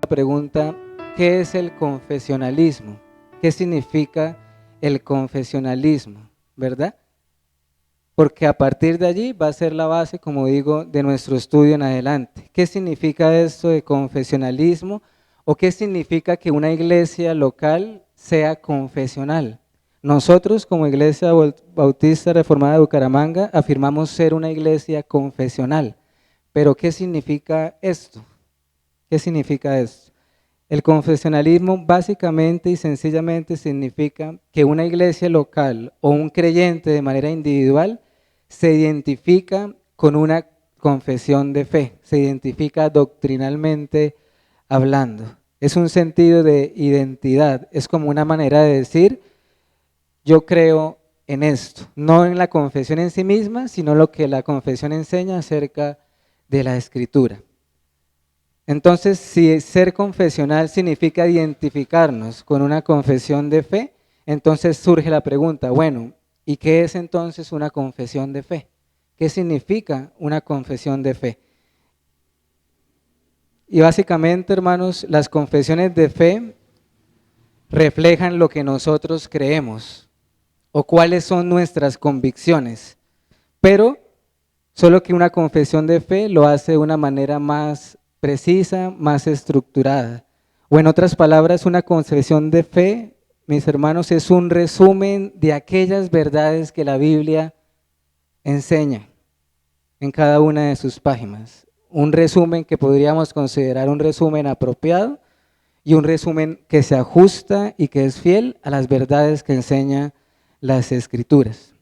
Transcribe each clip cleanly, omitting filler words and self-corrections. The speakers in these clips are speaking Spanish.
pregunta, ¿qué es el confesionalismo? ¿Qué significa el confesionalismo? ¿Verdad? Porque a partir de allí va a ser la base, como digo, de nuestro estudio en adelante. ¿Qué significa esto de confesionalismo? ¿O qué significa que una iglesia local sea confesional? Nosotros, como Iglesia Bautista Reformada de Bucaramanga, afirmamos ser una iglesia confesional. Pero ¿qué significa esto? ¿Qué significa esto? El confesionalismo básicamente y sencillamente significa que una iglesia local o un creyente de manera individual se identifica con una confesión de fe, se identifica doctrinalmente hablando. Es un sentido de identidad, es como una manera de decir, yo creo en esto, no en la confesión en sí misma, sino lo que la confesión enseña acerca de la Escritura. Entonces, si ser confesional significa identificarnos con una confesión de fe, entonces surge la pregunta, bueno, ¿y qué es entonces una confesión de fe? ¿Qué significa una confesión de fe? Y básicamente, hermanos, las confesiones de fe reflejan lo que nosotros creemos o cuáles son nuestras convicciones, pero solo que una confesión de fe lo hace de una manera más precisa, más estructurada. O en otras palabras, una confesión de fe, mis hermanos, es un resumen de aquellas verdades que la Biblia enseña en cada una de sus páginas. Un resumen que podríamos considerar un resumen apropiado y un resumen que se ajusta y que es fiel a las verdades que enseña las Escrituras.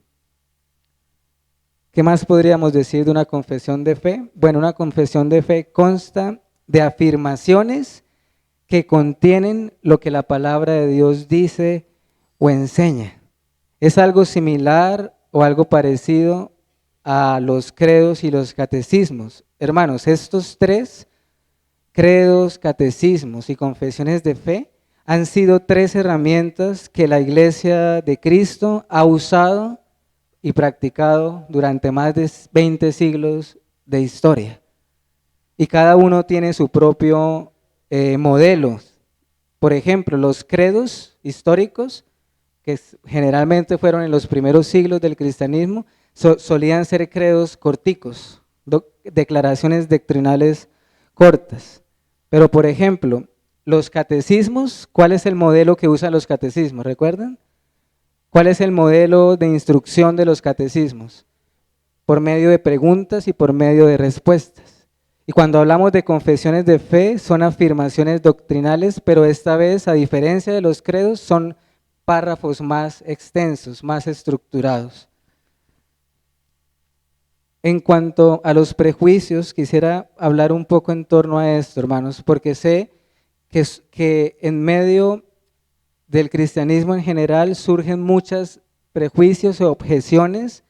¿Qué más podríamos decir de una confesión de fe? Bueno, una confesión de fe consta de afirmaciones que contienen lo que la palabra de Dios dice o enseña. Es algo similar o algo parecido a los credos y los catecismos. Hermanos, estos tres, credos, catecismos y confesiones de fe, han sido tres herramientas que la Iglesia de Cristo ha usado y practicado durante más de 20 siglos de historia. Y cada uno tiene su propio modelo. Por ejemplo, los credos históricos, que generalmente fueron en los primeros siglos del cristianismo, solían ser credos corticos, declaraciones doctrinales cortas. Pero, por ejemplo, los catecismos, ¿cuál es el modelo que usan los catecismos? ¿Recuerdan? ¿Cuál es el modelo de instrucción de los catecismos? Por medio de preguntas y por medio de respuestas. Y cuando hablamos de confesiones de fe, son afirmaciones doctrinales, pero esta vez, a diferencia de los credos, son párrafos más extensos, más estructurados. En cuanto a los prejuicios, quisiera hablar un poco en torno a esto, hermanos, porque sé que en medio del cristianismo en general surgen muchos prejuicios o objeciones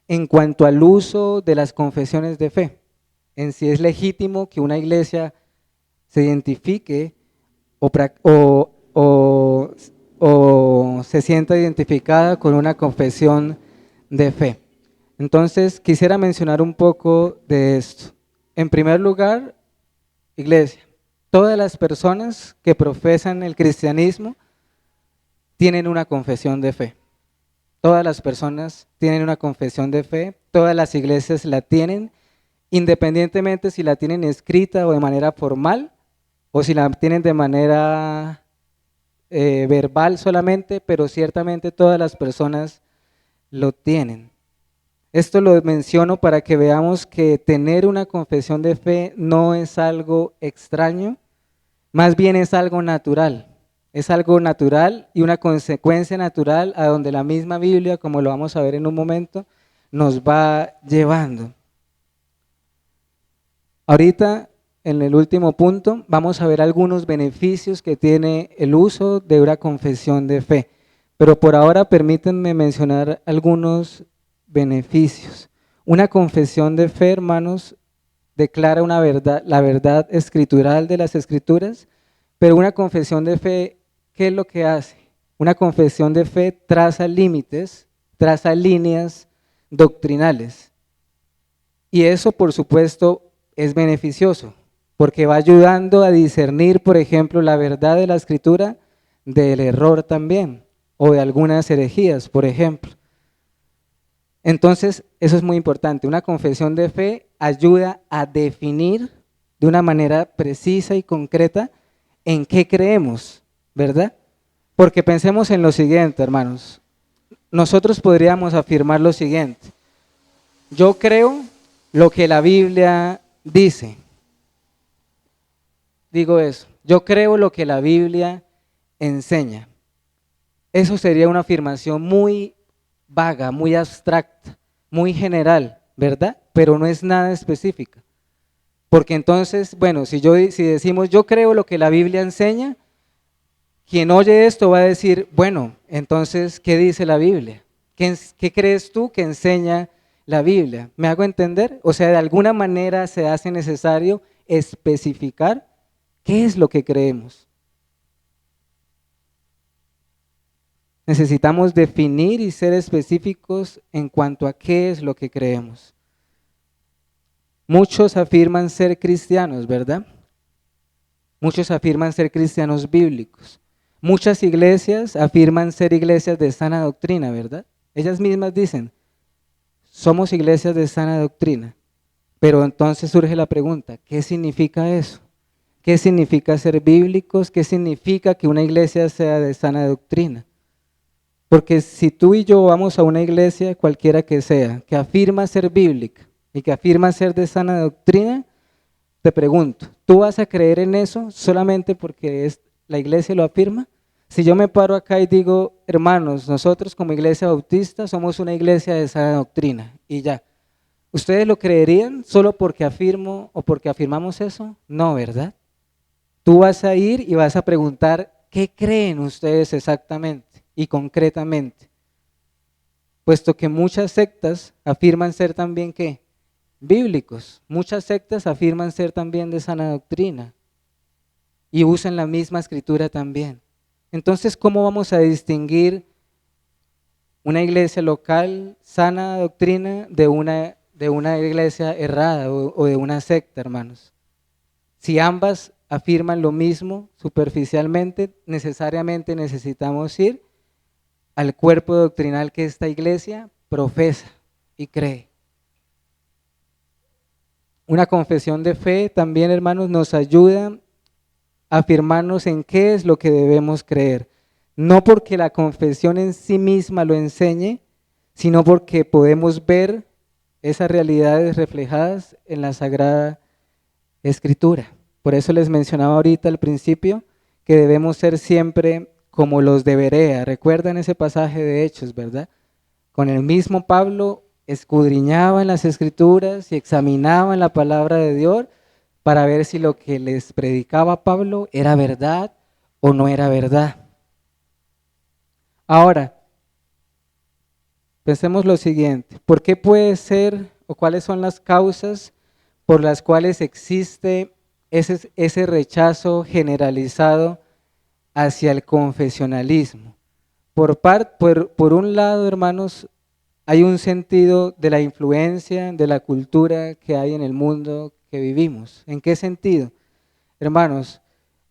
en cuanto al uso de las confesiones de fe. En si es legítimo que una iglesia se identifique o se sienta identificada con una confesión de fe. Entonces, quisiera mencionar un poco de esto. En primer lugar, iglesia, todas las personas que profesan el cristianismo tienen una confesión de fe. Todas las personas tienen una confesión de fe, todas las iglesias la tienen, independientemente si la tienen escrita o de manera formal, o si la tienen de manera verbal solamente, pero ciertamente todas las personas lo tienen. Esto lo menciono para que veamos que tener una confesión de fe no es algo extraño, más bien es algo natural. Es algo natural y una consecuencia natural a donde la misma Biblia, como lo vamos a ver en un momento, nos va llevando. Ahorita, en el último punto, vamos a ver algunos beneficios que tiene el uso de una confesión de fe. Pero por ahora permítanme mencionar algunos beneficios. Una confesión de fe, hermanos, declara una verdad, la verdad escritural de las Escrituras, pero una confesión de fe, ¿qué es lo que hace? Una confesión de fe traza límites, traza líneas doctrinales. Y eso, por supuesto, es beneficioso. porque va ayudando a discernir, por ejemplo, la verdad de la Escritura del error también, o de algunas herejías, por ejemplo. Entonces, eso es muy importante. Una confesión de fe ayuda a definir de una manera precisa y concreta en qué creemos, ¿verdad? Porque pensemos en lo siguiente, hermanos. Nosotros podríamos afirmar lo siguiente: yo creo lo que la Biblia dice. Digo eso, yo creo lo que la Biblia enseña. Eso sería una afirmación muy vaga, muy abstracta, muy general, ¿verdad? Pero no es nada específica. Porque entonces, bueno, si decimos yo creo lo que la Biblia enseña, quien oye esto va a decir, bueno, entonces, ¿qué dice la Biblia? ¿Qué crees tú que enseña la Biblia? ¿Me hago entender? O sea, de alguna manera se hace necesario especificar qué es lo que creemos. Necesitamos definir y ser específicos en cuanto a qué es lo que creemos. Muchos afirman ser cristianos, ¿verdad? Muchos afirman ser cristianos bíblicos. Muchas iglesias afirman ser iglesias de sana doctrina, ¿verdad? Ellas mismas dicen, somos iglesias de sana doctrina. Pero entonces surge la pregunta, ¿qué significa eso? ¿Qué significa ser bíblicos? ¿Qué significa que una iglesia sea de sana doctrina? Porque si tú y yo vamos a una iglesia, cualquiera que sea, que afirma ser bíblica y que afirma ser de sana doctrina, te pregunto, ¿tú vas a creer en eso solamente porque la iglesia lo afirma? Si yo me paro acá y digo, hermanos, nosotros como iglesia bautista somos una iglesia de sana doctrina y ya, ¿ustedes lo creerían solo porque afirmo o porque afirmamos eso? No, ¿verdad? Tú vas a ir y vas a preguntar, ¿qué creen ustedes exactamente y concretamente? Puesto que muchas sectas afirman ser también, ¿qué? Bíblicos. Muchas sectas afirman ser también de sana doctrina y usan la misma escritura también. Entonces, ¿cómo vamos a distinguir una iglesia local, sana doctrina, de una iglesia errada o de una secta, hermanos? Si ambas afirman lo mismo superficialmente, necesariamente necesitamos ir al cuerpo doctrinal que esta iglesia profesa y cree. Una confesión de fe también, hermanos, nos ayuda a afirmarnos en qué es lo que debemos creer. No porque la confesión en sí misma lo enseñe, sino porque podemos ver esas realidades reflejadas en la Sagrada Escritura. Por eso les mencionaba ahorita al principio que debemos ser siempre como los de Berea. ¿Recuerdan ese pasaje de Hechos, verdad? Con el mismo Pablo escudriñaban las Escrituras y examinaban la palabra de Dios para ver si lo que les predicaba Pablo era verdad o no era verdad. Ahora, pensemos lo siguiente, ¿por qué puede ser o cuáles son las causas por las cuales existe ese rechazo generalizado hacia el confesionalismo? Por un lado, hermanos, hay un sentido de la influencia de la cultura que hay en el mundo que vivimos. ¿En qué sentido? Hermanos,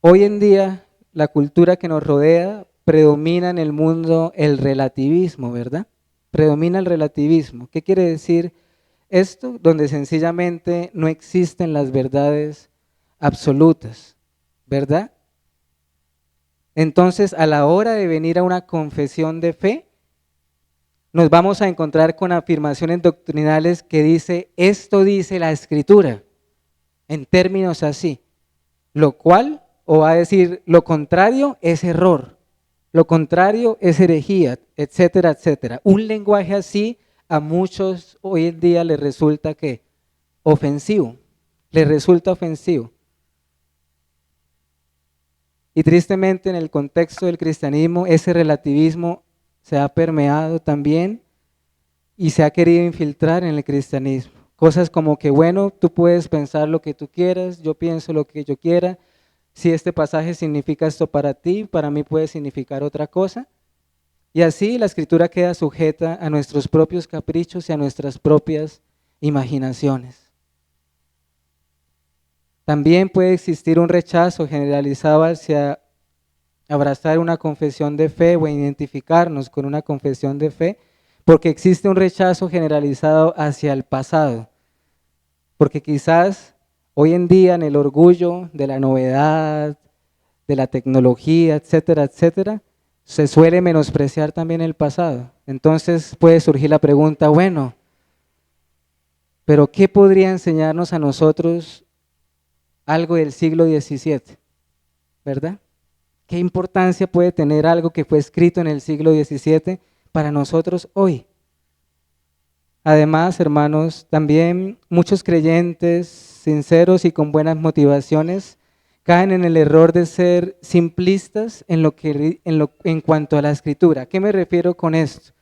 hoy en día la cultura que nos rodea predomina en el mundo el relativismo, ¿verdad? Predomina el relativismo. ¿Qué quiere decir esto? Donde sencillamente no existen las verdades absolutas, ¿verdad? Entonces, a la hora de venir a una confesión de fe, nos vamos a encontrar con afirmaciones doctrinales que dice, esto dice la Escritura, en términos así, lo cual, o va a decir, lo contrario es error, lo contrario es herejía, etcétera, etcétera. Un lenguaje así a muchos hoy en día les resulta que ofensivo, les resulta ofensivo. Y tristemente en el contexto del cristianismo ese relativismo se ha permeado también y se ha querido infiltrar en el cristianismo. Cosas como que, bueno, tú puedes pensar lo que tú quieras, yo pienso lo que yo quiera. Si este pasaje significa esto para ti, para mí puede significar otra cosa. Y así la escritura queda sujeta a nuestros propios caprichos y a nuestras propias imaginaciones. También puede existir un rechazo generalizado hacia abrazar una confesión de fe o identificarnos con una confesión de fe, porque existe un rechazo generalizado hacia el pasado. Porque quizás hoy en día en el orgullo de la novedad, de la tecnología, etcétera, etcétera, se suele menospreciar también el pasado. Entonces puede surgir la pregunta, bueno, pero ¿qué podría enseñarnos a nosotros algo del siglo XVII? ¿Verdad? ¿Qué importancia puede tener algo que fue escrito en el siglo XVII para nosotros hoy? Además, hermanos, también muchos creyentes sinceros y con buenas motivaciones caen en el error de ser simplistas en cuanto a la escritura. ¿A qué me refiero con esto?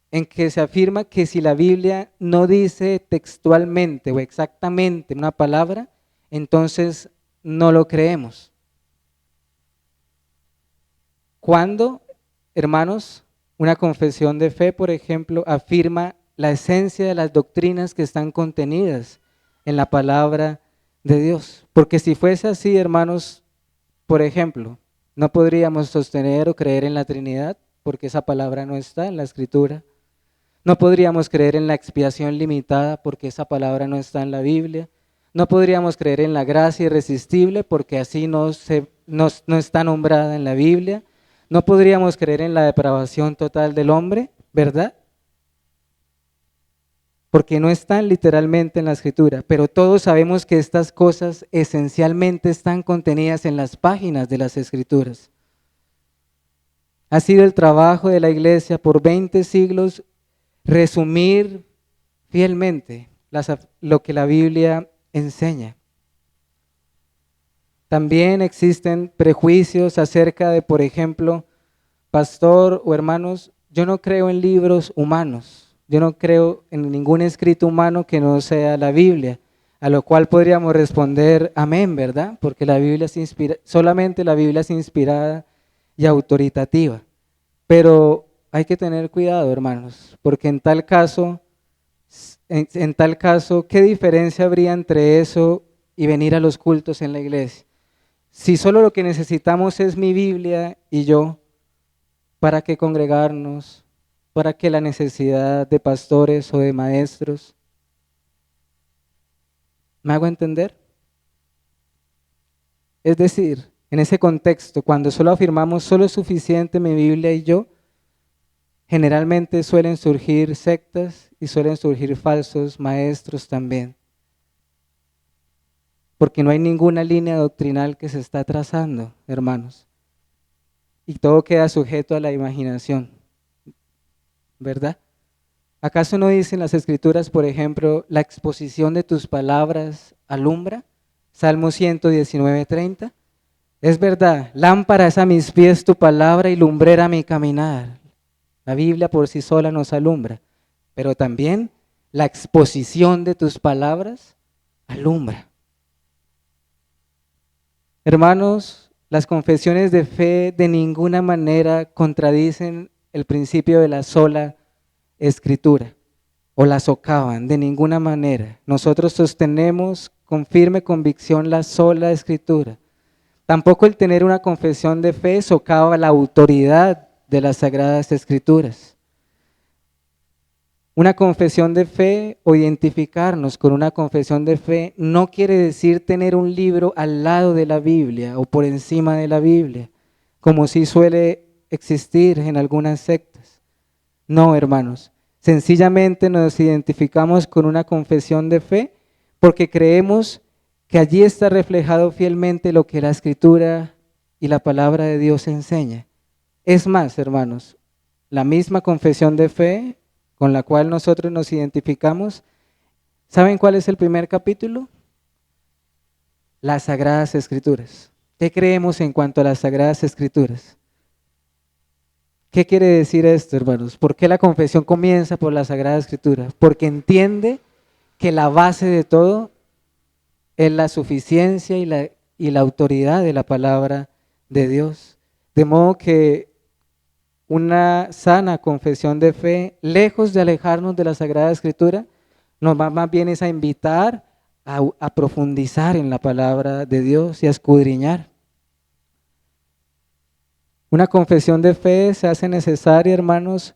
En que se afirma que si la Biblia no dice textualmente o exactamente una palabra, entonces no lo creemos. Cuando, hermanos, una confesión de fe, por ejemplo, afirma la esencia de las doctrinas que están contenidas en la palabra de Dios. Porque si fuese así, hermanos, por ejemplo, no podríamos sostener o creer en la Trinidad, porque esa palabra no está en la Escritura. No podríamos creer en la expiación limitada, porque esa palabra no está en la Biblia. No podríamos creer en la gracia irresistible, porque así no está nombrada en la Biblia. No podríamos creer en la depravación total del hombre, ¿verdad? Porque no están literalmente en la Escritura, pero todos sabemos que estas cosas esencialmente están contenidas en las páginas de las Escrituras. Ha sido el trabajo de la Iglesia por 20 siglos resumir fielmente lo que la Biblia enseña. También existen prejuicios acerca de, por ejemplo, pastor o hermanos, yo no creo en libros humanos. Yo no creo en ningún escrito humano que no sea la Biblia, a lo cual podríamos responder amén, ¿verdad? Porque solamente la Biblia es inspirada y autoritativa. Pero hay que tener cuidado, hermanos, porque en tal caso, ¿qué diferencia habría entre eso y venir a los cultos en la iglesia? Si solo lo que necesitamos es mi Biblia y yo, ¿para qué congregarnos? ¿Para qué la necesidad de pastores o de maestros? ¿Me hago entender? Es decir, en ese contexto, cuando solo afirmamos solo es suficiente mi Biblia y yo, generalmente suelen surgir sectas y suelen surgir falsos maestros también. Porque no hay ninguna línea doctrinal que se está trazando, hermanos. Y todo queda sujeto a la imaginación, ¿verdad? ¿Acaso no dicen las Escrituras, por ejemplo, la exposición de tus palabras alumbra? Salmo 119:30. Es verdad, lámpara es a mis pies tu palabra y lumbrera a mi caminar. La Biblia por sí sola nos alumbra, pero también la exposición de tus palabras alumbra. Hermanos, las confesiones de fe de ninguna manera contradicen el principio de la sola escritura o la socavan, de ninguna manera. Nosotros sostenemos con firme convicción la sola escritura. Tampoco el tener una confesión de fe socava la autoridad de las sagradas escrituras. Una confesión de fe o identificarnos con una confesión de fe no quiere decir tener un libro al lado de la Biblia o por encima de la Biblia, como sí suele existir en algunas sectas. No, hermanos, sencillamente nos identificamos con una confesión de fe porque creemos que allí está reflejado fielmente lo que la Escritura y la palabra de Dios enseña. Es más, hermanos, la misma confesión de fe con la cual nosotros nos identificamos, ¿saben cuál es el primer capítulo? Las Sagradas Escrituras. ¿Qué creemos en cuanto a las Sagradas Escrituras? ¿Qué quiere decir esto, hermanos? ¿Por qué la confesión comienza por la Sagrada Escritura? Porque entiende que la base de todo es la suficiencia y la autoridad de la palabra de Dios. De modo que una sana confesión de fe, lejos de alejarnos de la Sagrada Escritura, nos va más bien es a invitar a profundizar en la palabra de Dios y a escudriñar. Una confesión de fe se hace necesaria, hermanos,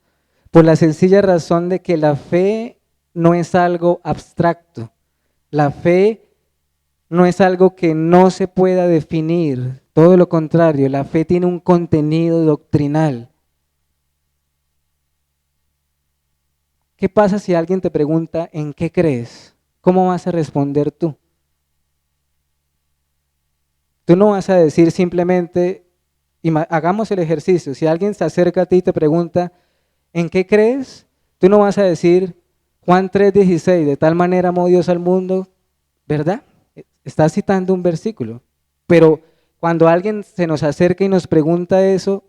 por la sencilla razón de que la fe no es algo abstracto. La fe no es algo que no se pueda definir. Todo lo contrario, la fe tiene un contenido doctrinal. ¿Qué pasa si alguien te pregunta en qué crees? ¿Cómo vas a responder tú? Tú no vas a decir simplemente, hagamos el ejercicio, si alguien se acerca a ti y te pregunta, ¿en qué crees? Tú no vas a decir Juan 3:16, de tal manera amó Dios al mundo, ¿verdad? Estás citando un versículo, pero cuando alguien se nos acerca y nos pregunta eso,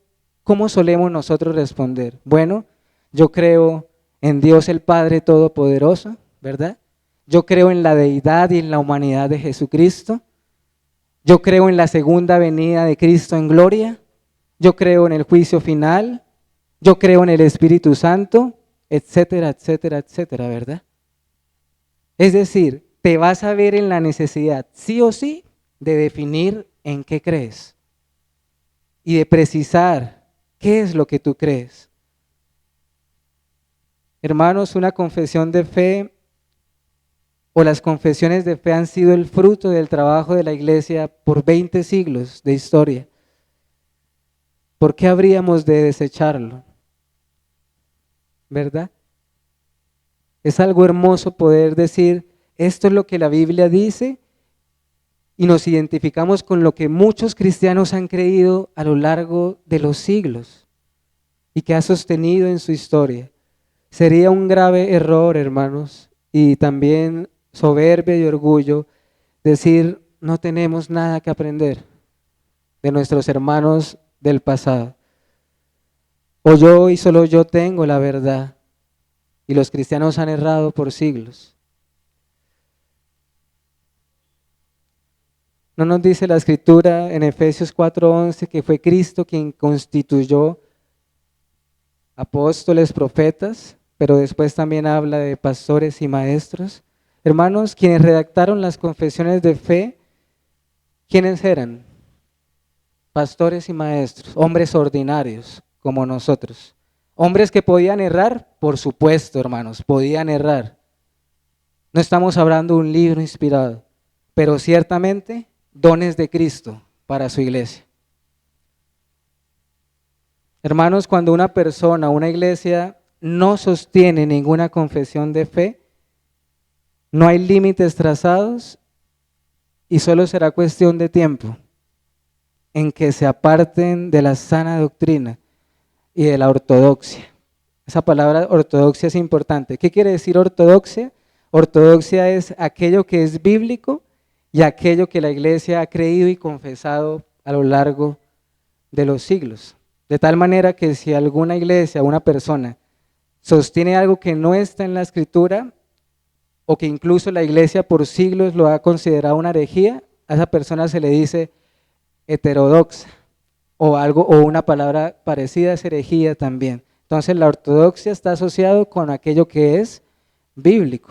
¿cómo solemos nosotros responder? Bueno, yo creo en Dios el Padre Todopoderoso, ¿verdad? Yo creo en la deidad y en la humanidad de Jesucristo. Yo creo en la segunda venida de Cristo en gloria. Yo creo en el juicio final. Yo creo en el Espíritu Santo, etcétera, etcétera, etcétera, ¿verdad? Es decir, te vas a ver en la necesidad, sí o sí, de definir en qué crees y de precisar qué es lo que tú crees. Hermanos, una confesión de fe o las confesiones de fe han sido el fruto del trabajo de la iglesia por 20 siglos de historia. ¿Por qué habríamos de desecharlo? ¿Verdad? Es algo hermoso poder decir, esto es lo que la Biblia dice y nos identificamos con lo que muchos cristianos han creído a lo largo de los siglos y que ha sostenido en su historia. Sería un grave error, hermanos, y también soberbia y orgullo decir no tenemos nada que aprender de nuestros hermanos del pasado. O yo y solo yo tengo la verdad y los cristianos han errado por siglos. ¿No nos dice la Escritura en Efesios 4:11 que fue Cristo quien constituyó apóstoles, profetas, pero después también habla de pastores y maestros? Hermanos, quienes redactaron las confesiones de fe, ¿quiénes eran? Pastores y maestros, hombres ordinarios como nosotros. Hombres que podían errar, por supuesto, hermanos, podían errar. No estamos hablando de un libro inspirado, pero ciertamente dones de Cristo para su iglesia. Hermanos, cuando una persona, una iglesia no sostiene ninguna confesión de fe, no hay límites trazados y solo será cuestión de tiempo en que se aparten de la sana doctrina y de la ortodoxia. Esa palabra ortodoxia es importante. ¿Qué quiere decir ortodoxia? Ortodoxia es aquello que es bíblico y aquello que la iglesia ha creído y confesado a lo largo de los siglos. De tal manera que si alguna iglesia, una persona, sostiene algo que no está en la escritura o que incluso la iglesia por siglos lo ha considerado una herejía, a esa persona se le dice heterodoxa o algo o una palabra parecida es herejía también. Entonces la ortodoxia está asociado con aquello que es bíblico.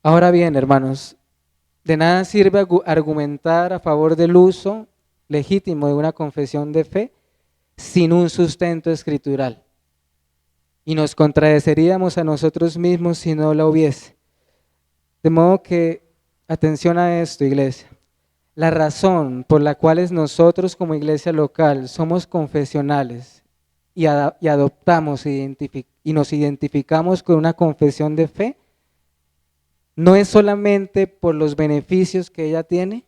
Ahora bien, hermanos, de nada sirve argumentar a favor del uso legítimo de una confesión de fe sin un sustento escritural. Y nos contradeceríamos a nosotros mismos si no la hubiese. De modo que, atención a esto, iglesia. La razón por la cual nosotros como iglesia local somos confesionales y adoptamos y nos identificamos con una confesión de fe, no es solamente por los beneficios que ella tiene,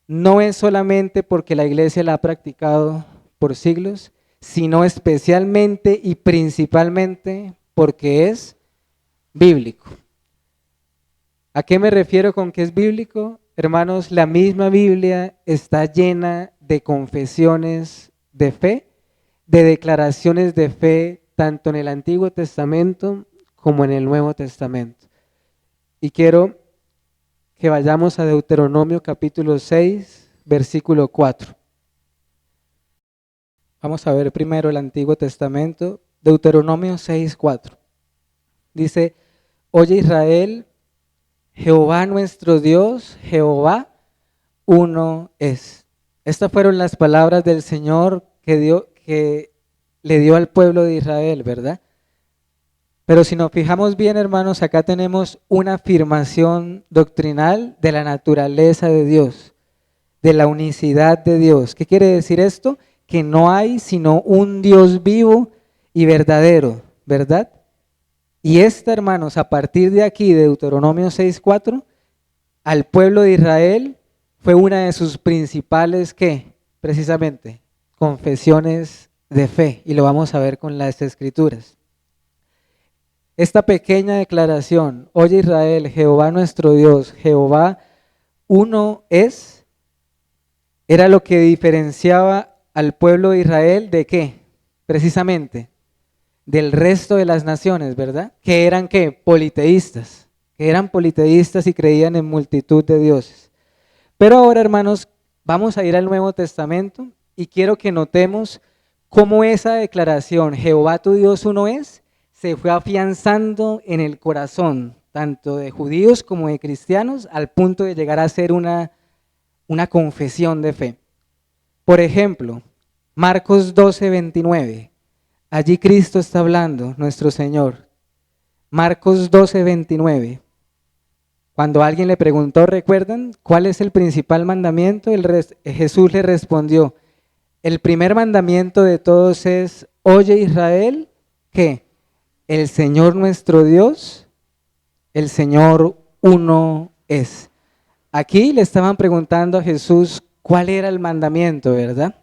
no es solamente porque la iglesia la ha practicado por siglos, sino especialmente y principalmente porque es bíblico. ¿A qué me refiero con que es bíblico? Hermanos, la misma Biblia está llena de confesiones de fe, de declaraciones de fe, tanto en el Antiguo Testamento como en el Nuevo Testamento. Y quiero que vayamos a Deuteronomio capítulo 6, versículo 4. Vamos a ver primero el Antiguo Testamento, Deuteronomio 6, 4. Dice, oye Israel, Jehová nuestro Dios, Jehová uno es. Estas fueron las palabras del Señor que le dio al pueblo de Israel, ¿verdad? Pero si nos fijamos bien, hermanos, acá tenemos una afirmación doctrinal de la naturaleza de Dios, de la unicidad de Dios. ¿Qué quiere decir esto? Que no hay sino un Dios vivo y verdadero, ¿verdad? Y esta, hermanos, a partir de aquí, de Deuteronomio 6:4, al pueblo de Israel fue una de sus principales, ¿qué? Precisamente, confesiones de fe. Y lo vamos a ver con las Escrituras. Esta pequeña declaración, oye Israel, Jehová nuestro Dios, Jehová uno es, era lo que diferenciaba al pueblo de Israel de qué, precisamente, del resto de las naciones, ¿verdad? Que eran qué, politeístas, y creían en multitud de dioses. Pero ahora, hermanos, vamos a ir al Nuevo Testamento y quiero que notemos cómo esa declaración, Jehová tu Dios uno es, se fue afianzando en el corazón, tanto de judíos como de cristianos, al punto de llegar a ser una confesión de fe. Por ejemplo, Marcos 12:29, allí Cristo está hablando, nuestro Señor. Marcos 12:29. Cuando alguien le preguntó, ¿recuerdan cuál es el principal mandamiento? Jesús le respondió, el primer mandamiento de todos es, oye Israel, ¿qué? El Señor nuestro Dios, el Señor uno es. Aquí le estaban preguntando a Jesús cuál era el mandamiento, ¿verdad?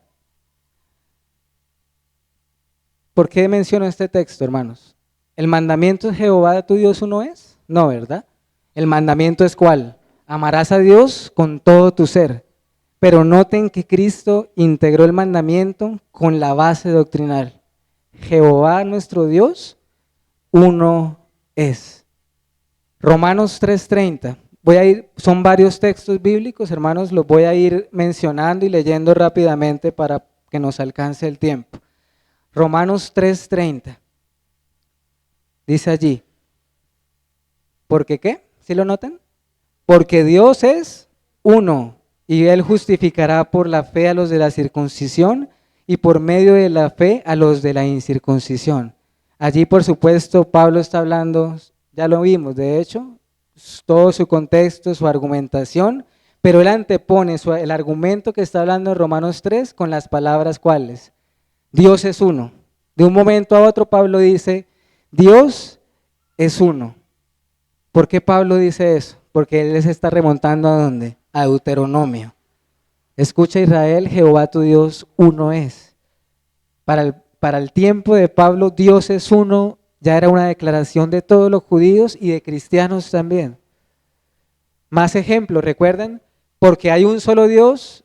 ¿Por qué menciono este texto, hermanos? ¿El mandamiento de Jehová tu Dios uno es? No, ¿verdad? El mandamiento es ¿cuál? Amarás a Dios con todo tu ser. Pero noten que Cristo integró el mandamiento con la base doctrinal. Jehová nuestro Dios, uno es. Romanos 3:30. Son varios textos bíblicos, hermanos, los voy a ir mencionando y leyendo rápidamente para que nos alcance el tiempo. Romanos 3:30. Dice allí, ¿por qué qué? ¿Sí lo notan? Porque Dios es uno y Él justificará por la fe a los de la circuncisión y por medio de la fe a los de la incircuncisión. Allí, por supuesto, Pablo está hablando, ya lo vimos, de hecho, todo su contexto, su argumentación, pero él antepone el argumento que está hablando en Romanos 3 con las palabras ¿cuáles? Dios es uno. De un momento a otro Pablo dice, Dios es uno. ¿Por qué Pablo dice eso? Porque él se está remontando ¿a dónde? A Deuteronomio. Escucha Israel, Jehová tu Dios uno es. Para el tiempo de Pablo, Dios es uno, ya era una declaración de todos los judíos y de cristianos también. Más ejemplos, ¿recuerdan? Porque hay un solo Dios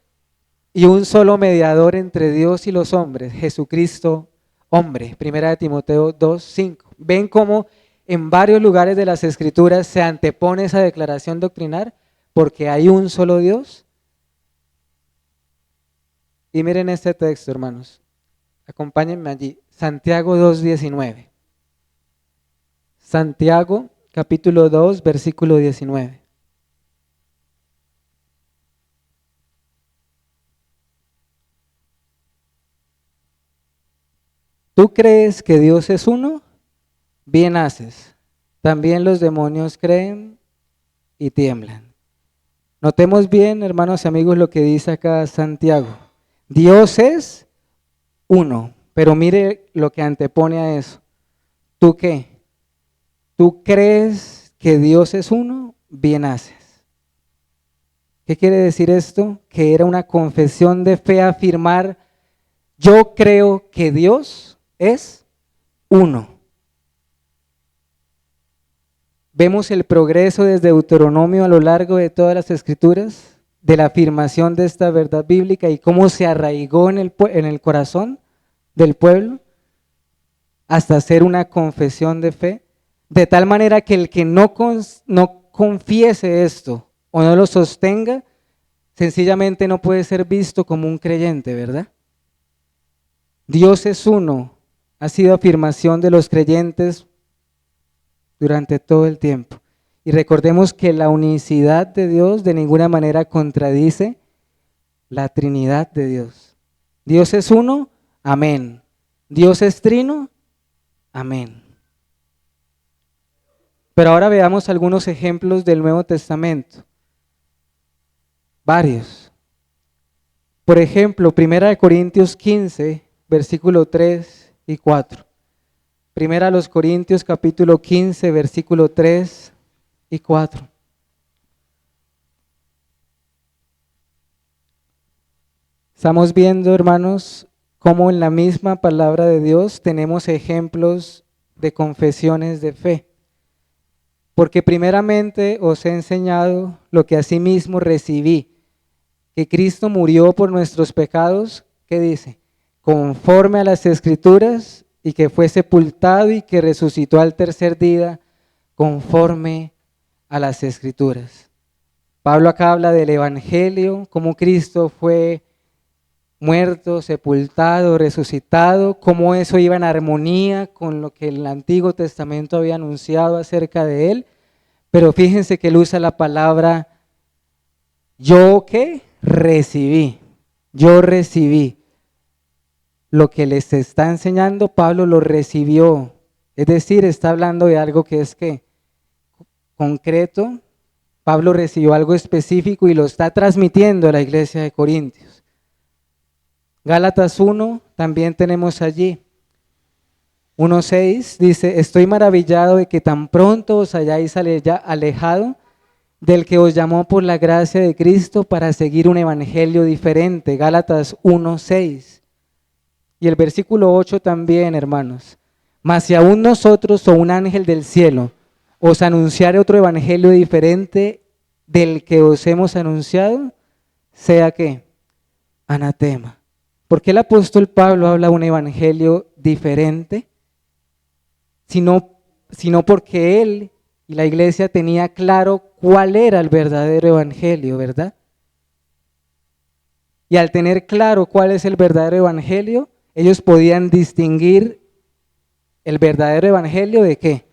y un solo mediador entre Dios y los hombres, Jesucristo, hombre. Primera de Timoteo 2:5. ¿Ven cómo en varios lugares de las Escrituras se antepone esa declaración doctrinal? Porque hay un solo Dios. Y miren este texto, hermanos. Acompáñenme allí. Santiago 2:19. Santiago, capítulo 2, versículo 19. ¿Tú crees que Dios es uno? Bien haces. También los demonios creen y tiemblan. Notemos bien, hermanos y amigos, lo que dice acá Santiago. Dios es uno, pero mire lo que antepone a eso. ¿Tú qué? ¿Tú crees que Dios es uno? Bien haces. ¿Qué quiere decir esto? Que era una confesión de fe afirmar, yo creo que Dios es uno. Vemos el progreso desde Deuteronomio a lo largo de todas las Escrituras, de la afirmación de esta verdad bíblica y cómo se arraigó en el corazón del pueblo hasta hacer una confesión de fe, de tal manera que el que no confiese esto o no lo sostenga, sencillamente no puede ser visto como un creyente, ¿verdad? Dios es uno, ha sido afirmación de los creyentes durante todo el tiempo. Y recordemos que la unicidad de Dios de ninguna manera contradice la Trinidad de Dios. Dios es uno, amén. Dios es trino, amén. Pero ahora veamos algunos ejemplos del Nuevo Testamento. Varios. Por ejemplo, 1 Corintios 15, versículo 3 y 4. 1 Corintios capítulo 15, versículo 3 y 4. Estamos viendo, hermanos, cómo en la misma palabra de Dios tenemos ejemplos de confesiones de fe. Porque primeramente os he enseñado lo que asimismo recibí, que Cristo murió por nuestros pecados, ¿qué dice? Conforme a las Escrituras, y que fue sepultado y que resucitó al tercer día, conforme a las Escrituras. Pablo acá habla del Evangelio, cómo Cristo fue muerto, sepultado, resucitado, cómo eso iba en armonía con lo que el Antiguo Testamento había anunciado acerca de él. Pero fíjense que él usa la palabra yo que recibí. Yo recibí. Lo que les está enseñando, Pablo lo recibió. Es decir, está hablando de algo que es que concreto. Pablo recibió algo específico y lo está transmitiendo a la iglesia de Corintios. Gálatas 1 también tenemos allí. 1:6 dice, estoy maravillado de que tan pronto os hayáis alejado del que os llamó por la gracia de Cristo para seguir un evangelio diferente. Gálatas 1:6. Y el versículo 8 también, hermanos. Mas si aún nosotros o un ángel del cielo os anunciare otro evangelio diferente del que os hemos anunciado, sea que anatema. ¿Por qué el apóstol Pablo habla de un evangelio diferente? Sino porque él y la iglesia tenía claro cuál era el verdadero evangelio, ¿verdad? Y al tener claro cuál es el verdadero evangelio, ellos podían distinguir el verdadero evangelio ¿de qué?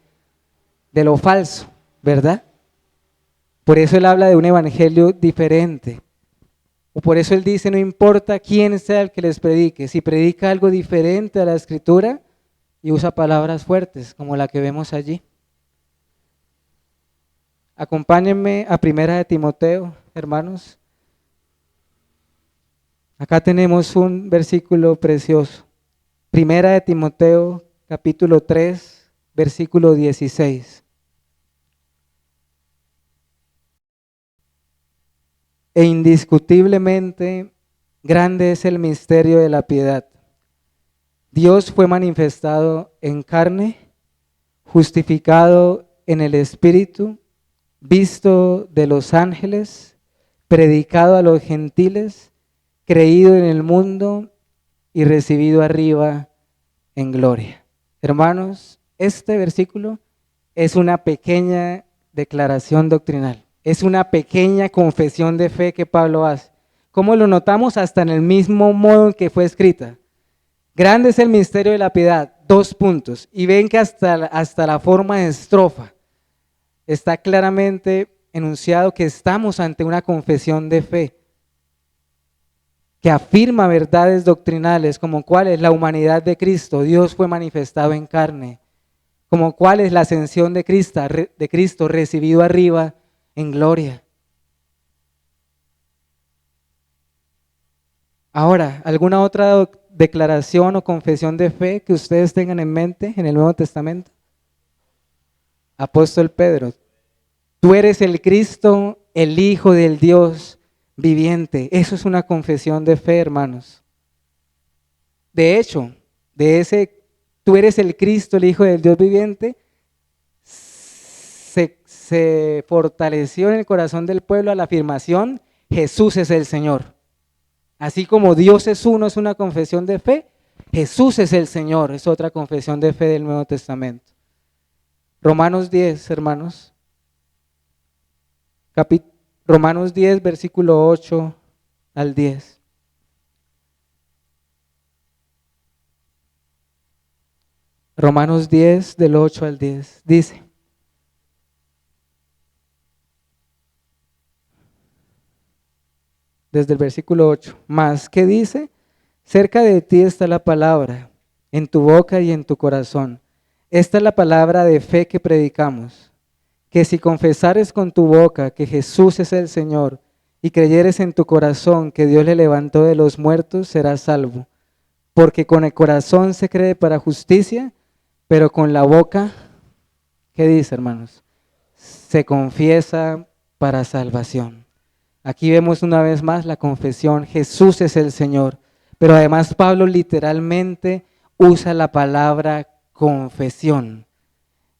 De lo falso, ¿verdad? Por eso él habla de un evangelio diferente. O por eso él dice, no importa quién sea el que les predique, si predica algo diferente a la escritura y usa palabras fuertes como la que vemos allí. Acompáñenme a 1 de Timoteo, hermanos. Acá tenemos un versículo precioso. 1 de Timoteo, capítulo 3, versículo 16. E indiscutiblemente grande es el misterio de la piedad. Dios fue manifestado en carne, justificado en el Espíritu, visto de los ángeles, predicado a los gentiles, creído en el mundo y recibido arriba en gloria. Hermanos, este versículo es una pequeña declaración doctrinal, es una pequeña confesión de fe que Pablo hace. ¿Cómo lo notamos? Hasta en el mismo modo en que fue escrita. Grande es el misterio de la piedad, 2 puntos. Y ven que hasta la forma de estrofa está claramente enunciado que estamos ante una confesión de fe que afirma verdades doctrinales como cuál es la humanidad de Cristo, Dios fue manifestado en carne, como cuál es la ascensión de Cristo recibido arriba en gloria. Ahora, ¿alguna otra declaración o confesión de fe que ustedes tengan en mente en el Nuevo Testamento? Apóstol Pedro, tú eres el Cristo, el Hijo del Dios viviente. Eso es una confesión de fe, hermanos. De hecho, tú eres el Cristo, el Hijo del Dios viviente, se fortaleció en el corazón del pueblo a la afirmación, Jesús es el Señor. Así como Dios es uno, es una confesión de fe, Jesús es el Señor, es otra confesión de fe del Nuevo Testamento. Romanos 10, hermanos. Romanos 10, versículo 8 al 10. Romanos 10, del 8 al 10, dice: desde el versículo 8. Mas, ¿qué dice? Cerca de ti está la palabra, en tu boca y en tu corazón. Esta es la palabra de fe que predicamos, que si confesares con tu boca que Jesús es el Señor y creyeres en tu corazón que Dios le levantó de los muertos, serás salvo. Porque con el corazón se cree para justicia, pero con la boca, ¿qué dice, hermanos? Se confiesa para salvación. Aquí vemos una vez más la confesión, Jesús es el Señor. Pero además Pablo literalmente usa la palabra confesión.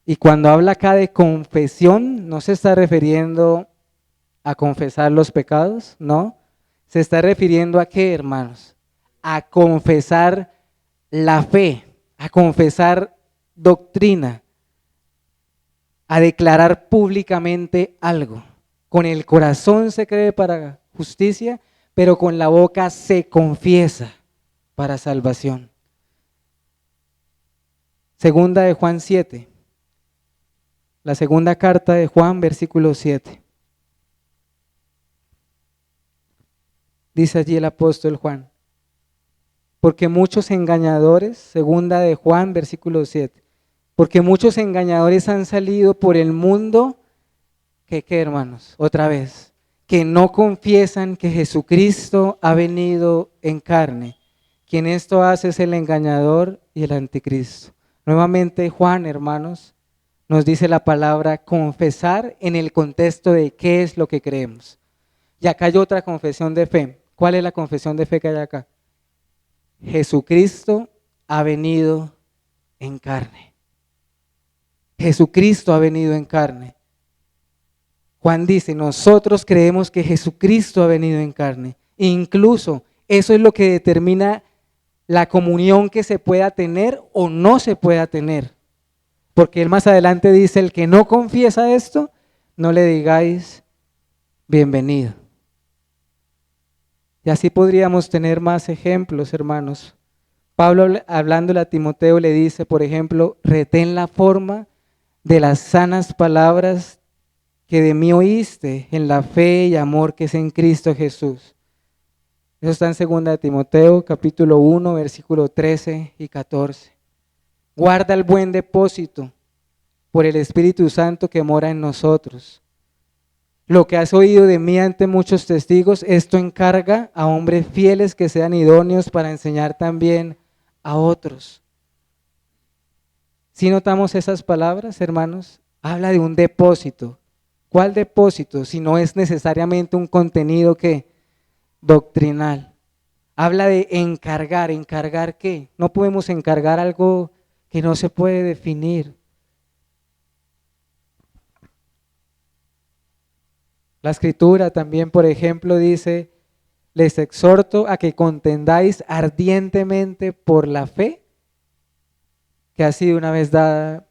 Y cuando habla acá de confesión, no se está refiriendo a confesar los pecados, no. Se está refiriendo a qué, hermanos? A confesar la fe, a confesar doctrina, a declarar públicamente algo. Con el corazón se cree para justicia, pero con la boca se confiesa para salvación. Segunda de Juan 7. La segunda carta de Juan, versículo 7. Dice allí el apóstol Juan, porque muchos engañadores, segunda de Juan, versículo 7, porque muchos engañadores han salido por el mundo, ¿qué hermanos? Otra vez, que no confiesan que Jesucristo ha venido en carne. Quien esto hace es el engañador y el anticristo. Nuevamente Juan, hermanos, nos dice la palabra confesar en el contexto de qué es lo que creemos. Y acá hay otra confesión de fe. ¿Cuál es la confesión de fe que hay acá? Jesucristo ha venido en carne. Jesucristo ha venido en carne. Juan dice, nosotros creemos que Jesucristo ha venido en carne. Incluso eso es lo que determina la comunión que se pueda tener o no se pueda tener. Porque él más adelante dice, el que no confiesa esto, no le digáis bienvenido. Y así podríamos tener más ejemplos, hermanos. Pablo, hablándole a Timoteo, le dice, por ejemplo, retén la forma de las sanas palabras que de mí oíste en la fe y amor que es en Cristo Jesús. Eso está en 2 Timoteo, capítulo 1, versículo 13 y 14. Guarda el buen depósito por el Espíritu Santo que mora en nosotros. Lo que has oído de mí ante muchos testigos, esto encarga a hombres fieles que sean idóneos para enseñar también a otros. Si notamos esas palabras, hermanos, habla de un depósito. ¿Cuál depósito? Si no es necesariamente un contenido que doctrinal. Habla de encargar. ¿Encargar qué? No podemos encargar algo que no se puede definir. La Escritura también, por ejemplo, dice, les exhorto a que contendáis ardientemente por la fe que ha sido una vez dada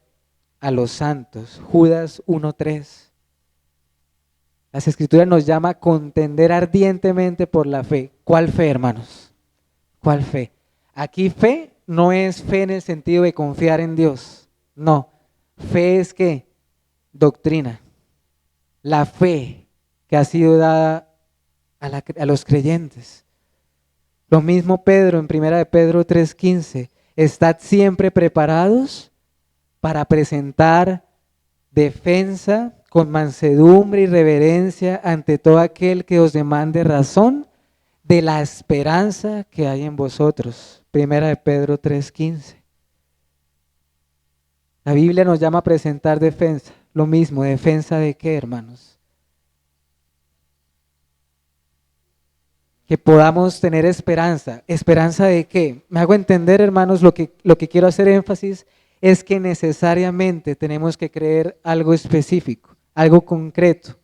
a los santos. Judas 1:3. Las Escrituras nos llama a contender ardientemente por la fe. ¿Cuál fe, hermanos? ¿Cuál fe? Aquí fe no es fe en el sentido de confiar en Dios. No. Fe es ¿qué? Doctrina. La fe que ha sido dada a los creyentes. Lo mismo Pedro en 1 Pedro 3:15. Estad siempre preparados para presentar defensa con mansedumbre y reverencia ante todo aquel que os demande razón de la esperanza que hay en vosotros. 1 Pedro 3:15. La Biblia nos llama a presentar defensa. Lo mismo, ¿defensa de qué, hermanos? Que podamos tener esperanza. ¿Esperanza de qué? Me hago entender, hermanos, lo que quiero hacer énfasis es que necesariamente tenemos que creer algo específico, algo concreto.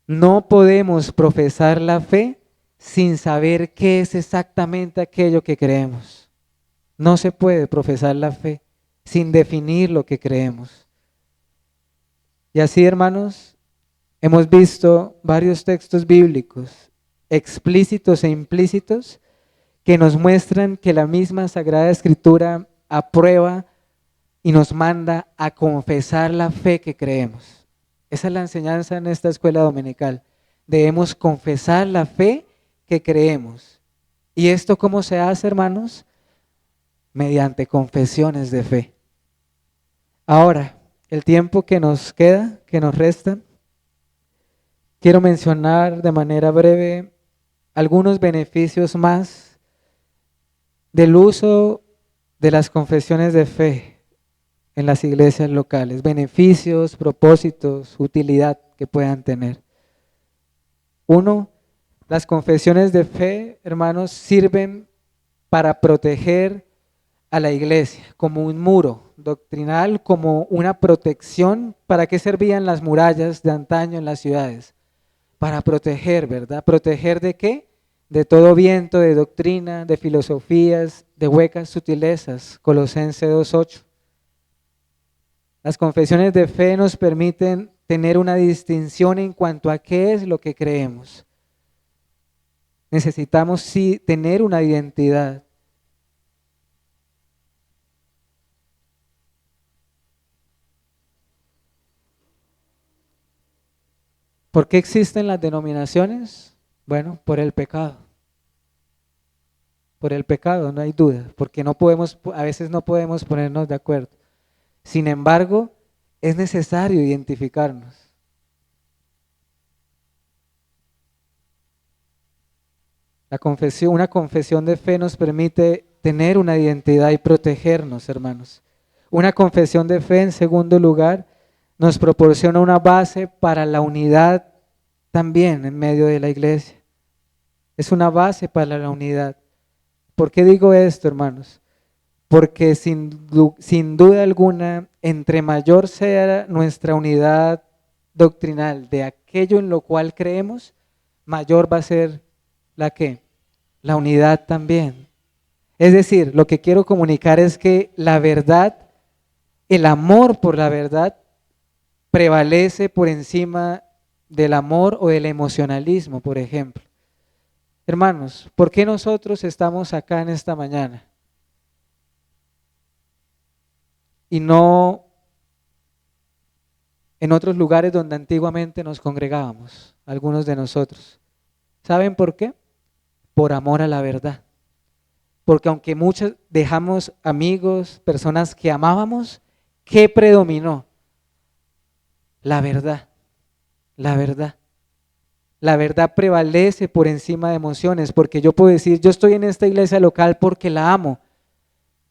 No podemos profesar la fe sin saber qué es exactamente aquello que creemos. No se puede profesar la fe sin definir lo que creemos. Y así, hermanos, hemos visto varios textos bíblicos explícitos e implícitos que nos muestran que la misma Sagrada Escritura aprueba y nos manda a confesar la fe que creemos. Esa es la enseñanza en esta escuela dominical. debemos confesar la fe que creemos. ¿Y esto cómo se hace, hermanos? Mediante confesiones de fe. Ahora, el tiempo que nos queda, que nos resta, quiero mencionar de manera breve algunos beneficios más del uso de las confesiones de fe en las iglesias locales. Beneficios, propósitos, utilidad que puedan tener. Uno, las confesiones de fe, hermanos, sirven para proteger a la iglesia como un muro doctrinal, como una protección. ¿Para qué servían las murallas de antaño en las ciudades? Para proteger, ¿verdad? ¿Proteger de qué? De todo viento de doctrina, de filosofías, de huecas sutilezas. Colosenses 2:8. Las confesiones de fe nos permiten tener una distinción en cuanto a qué es lo que creemos. Necesitamos sí tener una identidad. ¿Por qué existen las denominaciones? Bueno, por el pecado. Por el pecado, no hay duda, porque no podemos, a veces no podemos ponernos de acuerdo. Sin embargo, es necesario identificarnos. Una confesión de fe nos permite tener una identidad y protegernos, hermanos. Una confesión de fe, en segundo lugar, nos proporciona una base para la unidad también en medio de la iglesia. Es una base para la unidad. ¿Por qué digo esto, hermanos? Porque sin duda alguna, entre mayor sea nuestra unidad doctrinal de aquello en lo cual creemos, mayor va a ser ¿la qué? La unidad también. Es decir, lo que quiero comunicar es que la verdad, el amor por la verdad, prevalece por encima del amor o del emocionalismo, por ejemplo. Hermanos, ¿por qué nosotros estamos acá en esta mañana? Y no en otros lugares donde antiguamente nos congregábamos, algunos de nosotros. ¿Saben por qué? Por amor a la verdad. Porque aunque muchos dejamos amigos, personas que amábamos, ¿qué predominó? La verdad, la verdad. La verdad prevalece por encima de emociones, porque yo puedo decir, yo estoy en esta iglesia local porque la amo,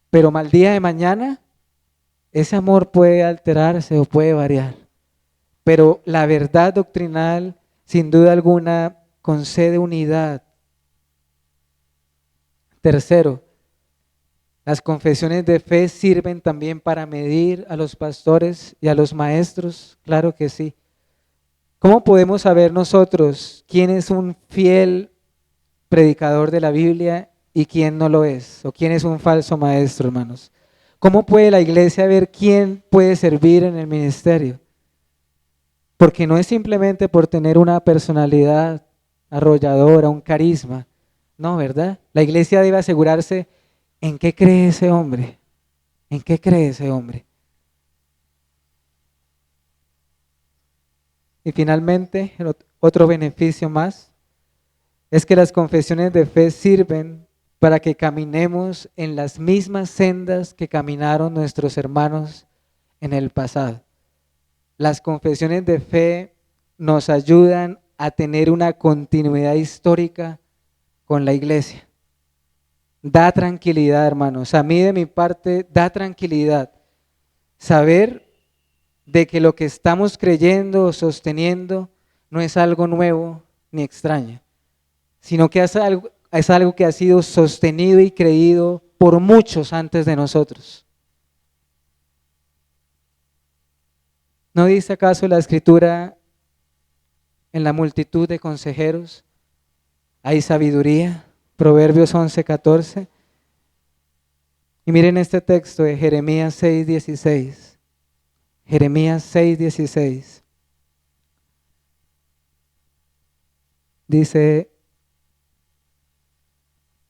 pero mal día de mañana, ese amor puede alterarse o puede variar. Pero la verdad doctrinal, sin duda alguna, concede unidad. Tercero, las confesiones de fe sirven también para medir a los pastores y a los maestros, claro que sí. ¿Cómo podemos saber nosotros quién es un fiel predicador de la Biblia y quién no lo es? ¿O quién es un falso maestro, hermanos? ¿Cómo puede la iglesia ver quién puede servir en el ministerio? Porque no es simplemente por tener una personalidad arrolladora, un carisma. No, ¿verdad? La iglesia debe asegurarse en qué cree ese hombre. ¿En qué cree ese hombre? Y finalmente, otro beneficio más es que las confesiones de fe sirven para que caminemos en las mismas sendas que caminaron nuestros hermanos en el pasado. Las confesiones de fe nos ayudan a tener una continuidad histórica con la iglesia. Da tranquilidad, hermanos. A mí de mi parte da tranquilidad saber de que lo que estamos creyendo o sosteniendo no es algo nuevo ni extraño, sino que es algo que ha sido sostenido y creído por muchos antes de nosotros. ¿No dice acaso la Escritura, en la multitud de consejeros hay sabiduría? Proverbios 11:14. Y miren este texto de Jeremías 6:16. Jeremías 6:16. Dice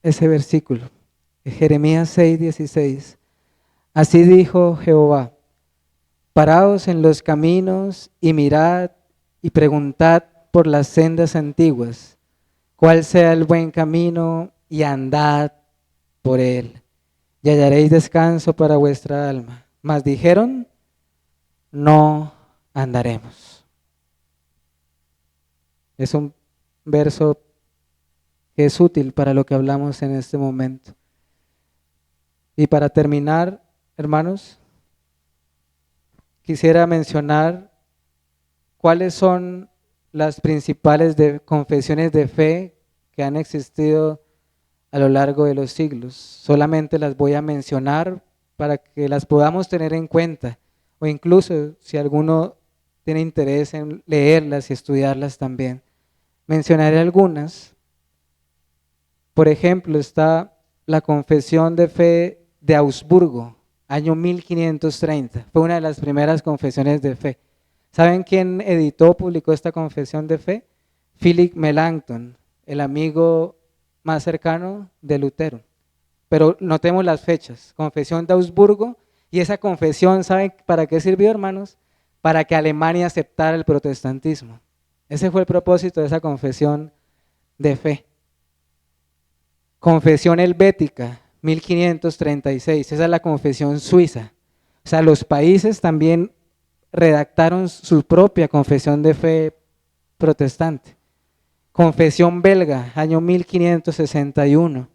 ese versículo, Jeremías 6:16. Así dijo Jehová: paraos en los caminos y mirad y preguntad por las sendas antiguas, cuál sea el buen camino y andad por él, y hallaréis descanso para vuestra alma. Mas dijeron, no andaremos. Es un verso que es útil para lo que hablamos en este momento. Y para terminar, hermanos, quisiera mencionar cuáles son las principales confesiones de fe que han existido a lo largo de los siglos. Solamente las voy a mencionar para que las podamos tener en cuenta, o incluso si alguno tiene interés en leerlas y estudiarlas también. Mencionaré algunas. Por ejemplo, está la Confesión de Fe de Augsburgo, año 1530. Fue una de las primeras confesiones de fe. ¿Saben quién editó, publicó esta confesión de fe? Philip Melanchthon, el amigo más cercano de Lutero. Pero notemos las fechas. Confesión de Augsburgo, y esa confesión, ¿saben para qué sirvió, hermanos? Para que Alemania aceptara el protestantismo. Ese fue el propósito de esa confesión de fe. Confesión helvética, 1536, esa es la confesión suiza. O sea, los países también redactaron su propia confesión de fe protestante. Confesión belga, año 1561.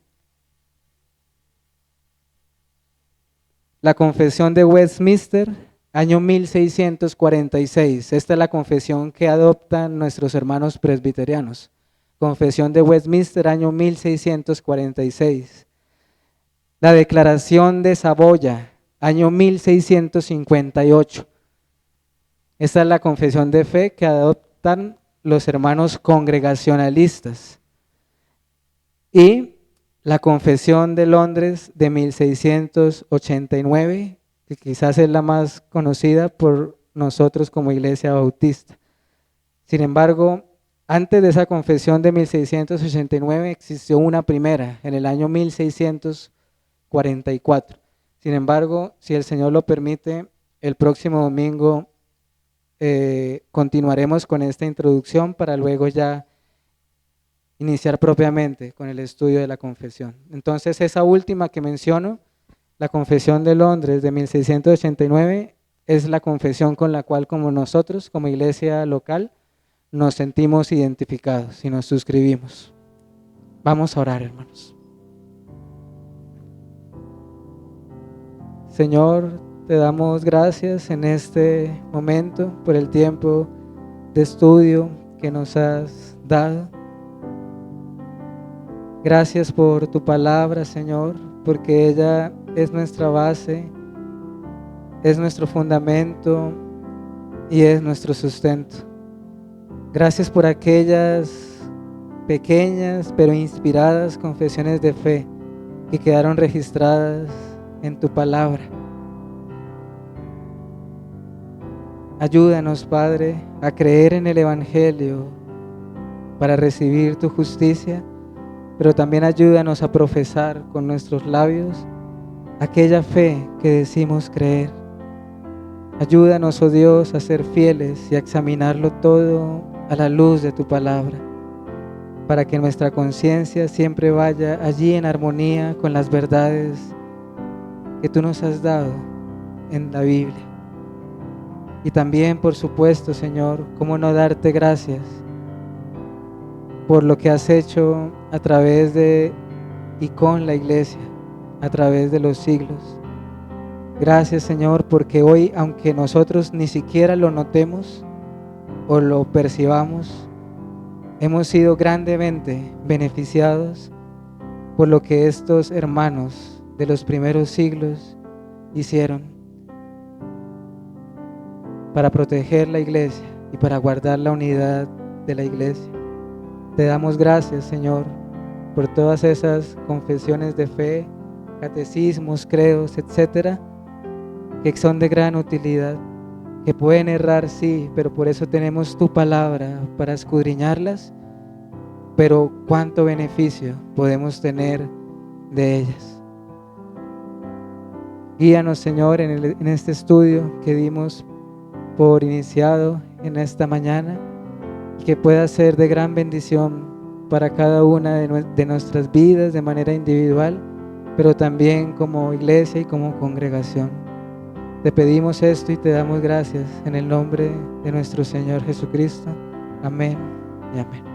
La confesión de Westminster, año 1646. Esta es la confesión que adoptan nuestros hermanos presbiterianos. Confesión de Westminster, año 1646. La Declaración de Saboya, año 1658. Esta es la confesión de fe que adoptan los hermanos congregacionalistas. Y la Confesión de Londres de 1689, que quizás es la más conocida por nosotros como Iglesia Bautista. Sin embargo, antes de esa confesión de 1689 existió una primera, en el año 1644. Sin embargo, si el Señor lo permite, el próximo domingo continuaremos con esta introducción para luego ya iniciar propiamente con el estudio de la confesión. Entonces, esa última que menciono, la Confesión de Londres de 1689, es la confesión con la cual como nosotros, como iglesia local, nos sentimos identificados y nos suscribimos. Vamos a orar, hermanos. Señor, te damos gracias en este momento por el tiempo de estudio que nos has dado. Gracias por tu palabra, Señor, porque ella es nuestra base, es nuestro fundamento y es nuestro sustento. Gracias por aquellas pequeñas pero inspiradas confesiones de fe que quedaron registradas en tu palabra. Ayúdanos, Padre, a creer en el Evangelio para recibir tu justicia, pero también ayúdanos a profesar con nuestros labios aquella fe que decimos creer. Ayúdanos, oh Dios, a ser fieles y a examinarlo todo a la luz de tu palabra, para que nuestra conciencia siempre vaya allí en armonía con las verdades que tú nos has dado en la Biblia. Y también, por supuesto, Señor, cómo no darte gracias por lo que has hecho a través de y con la iglesia, a través de los siglos. Gracias, Señor, porque hoy, aunque nosotros ni siquiera lo notemos o lo percibamos, hemos sido grandemente beneficiados por lo que estos hermanos de los primeros siglos hicieron para proteger la iglesia y para guardar la unidad de la iglesia. Te damos gracias, Señor, por todas esas confesiones de fe, catecismos, credos, etcétera, que son de gran utilidad, que pueden errar, sí, pero por eso tenemos tu palabra para escudriñarlas. Pero cuánto beneficio podemos tener de ellas. Guíanos, Señor, en este estudio que dimos por iniciado en esta mañana, que pueda ser de gran bendición para cada una de nuestras vidas de manera individual, pero también como iglesia y como congregación. Te pedimos esto y te damos gracias en el nombre de nuestro Señor Jesucristo. Amén y amén.